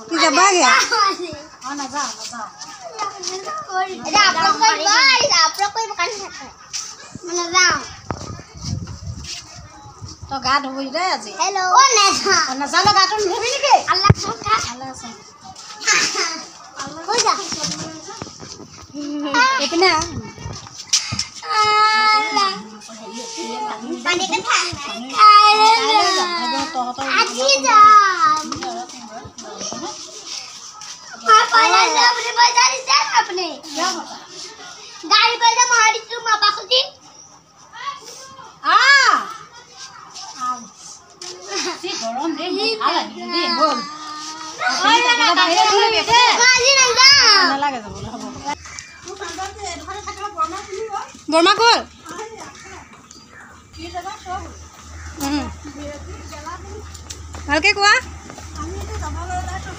কি যাবাগে তো গা ধুবি দে আজি নাজানো গাটো নুধুবি নেকি এইপিনে गाड़ी पर जा मारी तू मापा खुदी सी गरम रे आला दे बोल बाहिर ধুলে বেকে माजी नंदा নালাগে যাবলে হ'ব বৰ্মা কল কি জানা সব ভালকে কোৱা আমি তো যাবলৈ ওলাইছো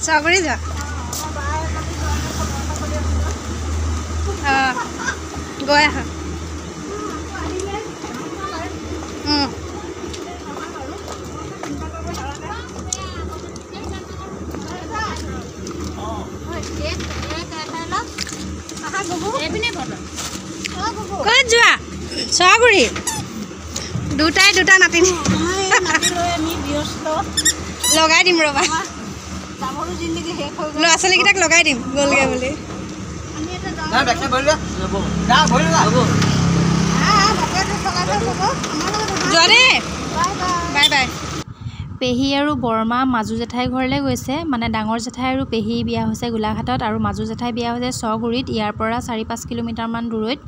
চগৰি যা গৈ আহা ক'ত যোৱা চগুৰি দুটাই দুটা নাতি লগাই দিম ৰবা ল'ৰা ছোৱালীকেইটাক লগাই দিম গ'লগে বুলি যোৱা দেই বাই বাই পেহী আৰু বৰমা মাজু জেঠাই ঘৰলৈ গৈছে মানে ডাঙৰ জেঠাই আৰু পেহী বিয়া হৈছে গোলাঘাটত আৰু মাজু জেঠাই বিয়া হৈছে চগুৰিত ইয়াৰ পৰা 4-5 কিলোমিটাৰমান দূৰৈত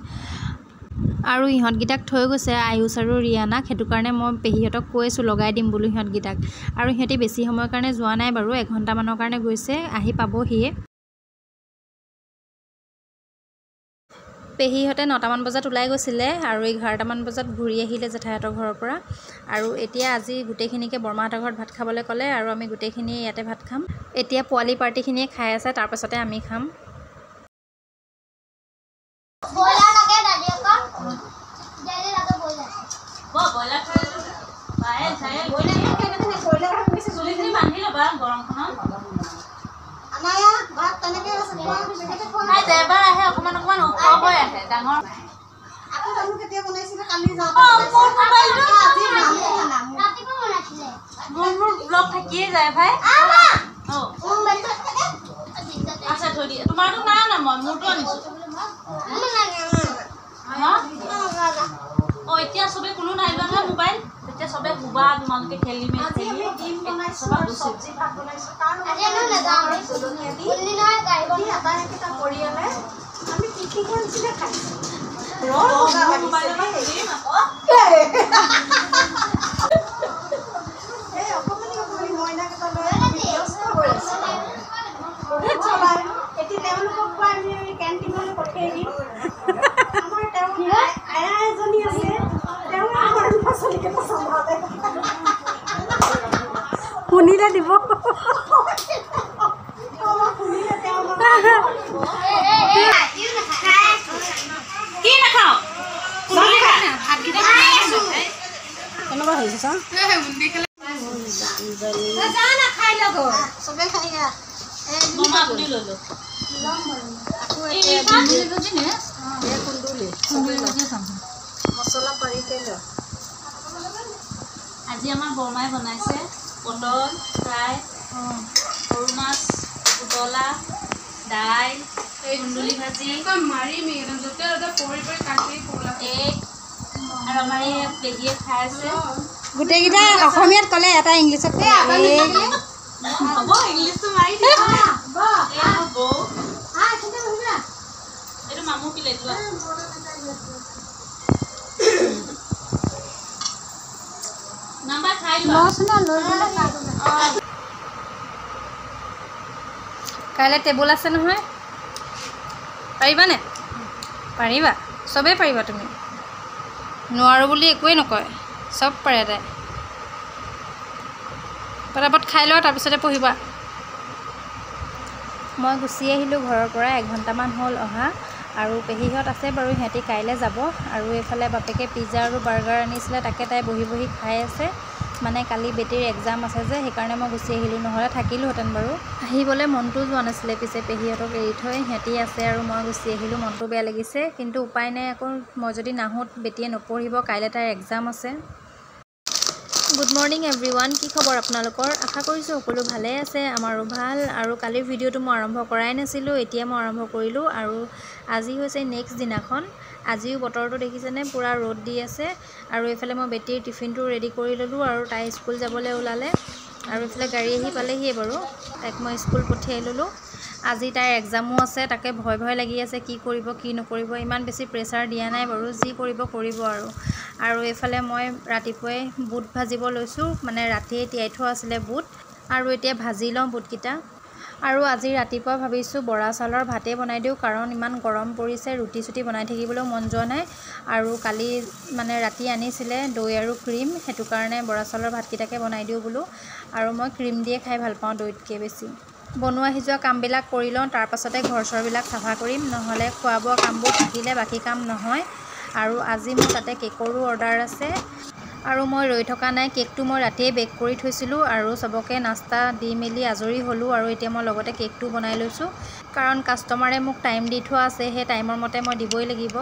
আৰু ইহঁতকেইটাক থৈ গৈছে আয়ুষ আৰু ৰিয়ানাক সেইটো কাৰণে মই পেহীহঁতক কৈছোঁ লগাই দিম বুলি ইহঁতকেইটাক আৰু সিহঁতে বেছি সময়ৰ কাৰণে যোৱা নাই বাৰু 1 ঘণ্টামানৰ কাৰণে গৈছে আহি পাবহিয়ে পেহীহঁতে 9টামান বজাত ওলাই গৈছিলে আৰু 11টামান বজাত ঘূৰি আহিলে জেঠাইহঁতৰ ঘৰৰ পৰা আৰু এতিয়া আজি গোটেইখিনিকে বৰমাহঁতৰ ঘৰত ভাত খাবলৈ ক'লে আৰু আমি গোটেইখিনি ইয়াতে ভাত খাম এতিয়া পোৱালি পাৰ্টিখিনিয়ে খাই আছে তাৰপাছতে আমি খাম बोला लगे दादी को जल्दी लगे बोला वो बोला बाय जाय बोला केने कोइला बेसी जल्दी जल्दी बांधि लबा गरम खना আনায়া ভাত তনেকে আছে হাই দেবা আহে অকমান অকমান ওপৰ হৈ আহে ডাঙৰ আপু জানো কেতিয়া বনাইছিলে কালি যাওঁতে মোৰ মোবাইলটো আজি নাম राती को बनाছিলে মোৰ ব্লগ থাকিয়ে যায় ভাই আমা ও মোবাইল আচ্ছা থৈ দিয়া তোমাৰটো না না মই মোৰটো আনিছো ও এতিয়া সবে কোনো নাই লোৱা মোবাইল এতিয়া সবে হুবা তোমালোকে খেলি মেলি আমি ডিম বনাইছো আৰু সবজি ভাত বনাইছো কাৰণ আজি নো নাযাওঁ বুল্লি নহয় গাড়ী আমি এটা এটা পৰিয়ালে আমি পিকনিক কৰিছিলে খাইছো মোবাইলত দিম আকৌ এই অকমানি অকমানি মইনাকেইটা লৈ ব্যস্ত হৈ আছে বহুত চলাই এটি তেওঁলোকক কোৱা আমি কেণ্টিনলৈ পঠিয়াই দিম আমাৰ তেওঁ আয়া এজনী আছে তেওঁ আমাৰ পাচলিকেইটা চম্ভালে শুনিলে দিব শুনিলে তেওঁ কি নাখাও কেনেকুৱা হৈছে চা চবে খাই গা মামা আপুনি লৈ লওক মছলা পাৰি তেল আজি আমাৰ বৰমাই বনাইছে পটল ফ্ৰাই সৰু মাছ উতলা দাইল কুন্দুলি ভাজি এগ আৰু আমাৰ এই পেহীয়ে খাই আছে গোটেইকেইটা অসমীয়াত ক'লে এটা ইংলিছত ক'লে হ'ব ইংলিছটো মাৰি দিয়া বৌ এইটো মামু প্লেট লোৱা নাম্বাৰ খাই লোৱা কাইলৈ টেবুল আছে নহয় পাৰিবানে পাৰিবা চবেই পাৰিবা তুমি নোৱাৰোঁ বুলি একোৱেই নকয় চব পাৰে তাই পটাপট খাই লোৱা তাৰপিছতে পঢ়িবা মই গুচি আহিলোঁ ঘৰৰ পৰা 1 ঘণ্টামান হ'ল অহা আৰু পেহীহঁত আছে বাৰু সিহঁতি কাইলৈ যাব আৰু এইফালে বাপেকে পিজ্জা আৰু বাৰ্গাৰ আনিছিলে তাকে তাই বহি বহি খাই আছে মানে কালি বেটীৰ এক্সাম আছে যে সেইকাৰণে মই গুচি আহিলোঁ, নহ'লে থাকিলোঁহেঁতেন বাৰু। আহিবলৈ মনটো যোৱা নাছিলে, পিছে পেহীহঁতক এৰি থৈ সিহঁতি আছে আৰু মই গুচি আহিলোঁ, মনটো বেয়া লাগিছে। কিন্তু উপায় নাই, আকৌ মই যদি নাহোঁ বেটীয়ে নপঢ়িব, কাইলৈ তাইৰ এক্সাম আছে। গুড মৰ্ণিং এভৰিৱান, কি খবৰ আপোনালোকৰ? আশা কৰিছোঁ সকলো ভালেই আছে, আমাৰো ভাল। আৰু কালিৰ ভিডিঅ'টো মই আৰম্ভ কৰাই নাছিলোঁ, এতিয়া মই আৰম্ভ কৰিলোঁ। আৰু আজি হৈছে নেক্সট দিনাখন। আজিও বতৰটো দেখিছেনে, পূৰা ৰ'দ দি আছে। আৰু এইফালে মই বেটীৰ টিফিনটো ৰেডি কৰি ল'লোঁ আৰু তাই স্কুল যাবলৈ ওলালে। আৰু এইফালে গাড়ী আহি পালেহিয়ে বাৰু, তাইক মই স্কুল পঠিয়াই ল'লোঁ। আজি তাইৰ এক্সামো আছে, তাকে ভয় ভয় লাগি আছে, কি কৰিব কি নকৰিব। ইমান বেছি প্ৰেছাৰ দিয়া নাই বাৰু, যি কৰিব কৰিব আৰু। আৰু এইফালে মই ৰাতিপুৱাই বুট ভাজিব লৈছোঁ, মানে ৰাতিয়ে তিয়াই থোৱা আছিলে বুট, আৰু এতিয়া ভাজি লওঁ বুটকেইটা। আৰু আজি ৰাতিপুৱা ভাবিছোঁ বৰা চাউলৰ ভাতেই বনাই দিওঁ, কাৰণ ইমান গৰম পৰিছে, ৰুটি চুটি বনাই থাকিবলৈও মন যোৱা নাই। আৰু কালি মানে ৰাতি আনিছিলে দৈ আৰু ক্ৰীম, সেইটো কাৰণে বৰা চাউলৰ ভাতকেইটাকে বনাই দিওঁ বোলো। আৰু মই ক্ৰীম দিয়ে খাই ভাল পাওঁ দৈতকৈ বেছি। বনোৱা সিজোৱা কামবিলাক কৰি লওঁ, তাৰপাছতে ঘৰ চৰবিলাক চাফা কৰিম, নহ'লে খোৱা বোৱা কামবোৰ থাকিলে বাকী কাম নহয়। আৰু আজি মোৰ তাতে কেকৰো অৰ্ডাৰ আছে, আৰু মই ৰৈ থকা নাই, কেকটো মই ৰাতিয়ে বেক কৰি থৈছিলোঁ। আৰু চবকে নাস্তা দি মেলি আজৰি হ'লোঁ, আৰু এতিয়া মই লগতে কেকটো বনাই লৈছোঁ, কাৰণ কাষ্টমাৰে মোক টাইম দি থোৱা আছে, সেই টাইমৰ মতে মই দিবই লাগিব।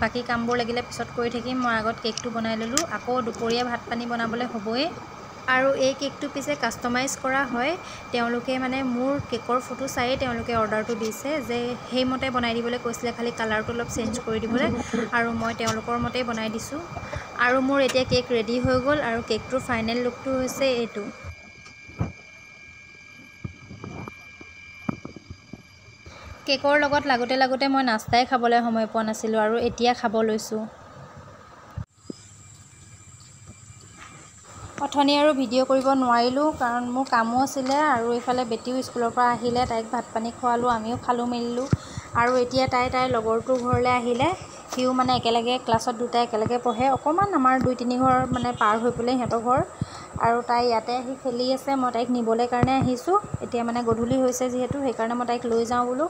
বাকী কামবোৰ লাগিলে পিছত কৰি থাকিম, মই আগত কেকটো বনাই ল'লোঁ। আকৌ দুপৰীয়া ভাত পানী বনাবলৈ হ'বই। আৰু এই কেকটো পিছে কাষ্টমাইজ কৰা হয়, তেওঁলোকে মানে মোৰ কেকৰ ফটো চায়েই তেওঁলোকে অৰ্ডাৰটো দিছে, যে সেইমতে বনাই দিবলৈ কৈছিলে, খালি কালাৰটো অলপ চেঞ্জ কৰি দিবলৈ, আৰু মই তেওঁলোকৰ মতেই বনাই দিছোঁ। আৰু মোৰ এতিয়া কেক ৰেডি হৈ গ'ল, আৰু কেকটোৰ ফাইনেল লুকটো হৈছে এইটো। কেকৰ লগত লাগোতে লাগোতে মই নাস্তাই খাবলৈ সময় পোৱা নাছিলোঁ, আৰু এতিয়া খাব লৈছোঁ। অথনি আৰু ভিডিঅ' কৰিব নোৱাৰিলোঁ, কাৰণ মোৰ কামো আছিলে। আৰু এইফালে বেটীও স্কুলৰ পৰা আহিলে, তাইক ভাত পানী খোৱালোঁ, আমিও খালোঁ মেলিলোঁ। আৰু এতিয়া তাইৰ লগৰটোৰ ঘৰলৈ আহিলে, সিও মানে একেলগে ক্লাছত দুটাই একেলগে পঢ়ে, অকণমান আমাৰ 2-3 ঘৰ মানে পাৰ হৈ পেলাই সিহঁতৰ ঘৰ। আৰু তাই ইয়াতে আহি খেলি আছে, মই তাইক নিবলৈ কাৰণে আহিছোঁ। এতিয়া মানে গধূলি হৈছে যিহেতু, সেইকাৰণে মই তাইক লৈ যাওঁ বোলো।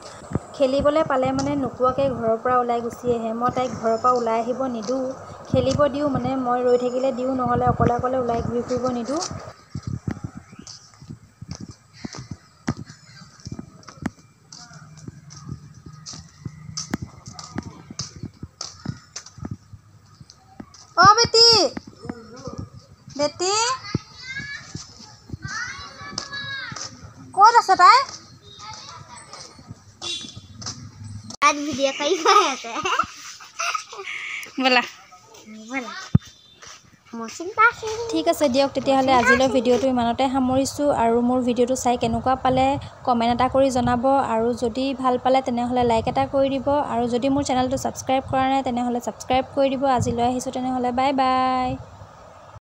খেলিবলৈ পালে মানে নোকোৱাকৈ ঘৰৰ পৰা ওলাই গুচি আহে, মই তাইক ঘৰৰ পৰা ওলাই আহিব নিদিওঁ, খেলিব দিওঁ, মানে মই ৰৈ থাকিলে দিওঁ, নহ'লে অকলে অকলে ওলাই ঘূৰি ফুৰিব নিদিওঁ। অ' বেটি, বেটি ক'ত আছে তাই? आज वीडियो कई खाया था ব'লা। बोला मौसम पासी ঠিক আছে দিয়ক, তেতিয়াহ'লে আজিলৈ ভিডিঅ'টো ইমানতে সামৰিছোঁ। আৰু মোৰ ভিডিঅ'টো চাই কেনেকুৱা পালে কমেণ্ট এটা কৰি জনাব, আৰু যদি ভাল পালে তেনেহ'লে লাইক এটা কৰি দিব, আৰু যদি মোৰ চেনেলটো ছাবস্ক্ৰাইব কৰা নাই তেনেহ'লে ছাবস্ক্ৰাইব কৰি দিব। আজিলৈ আহিছোঁ তেনেহ'লে, বাই বাই।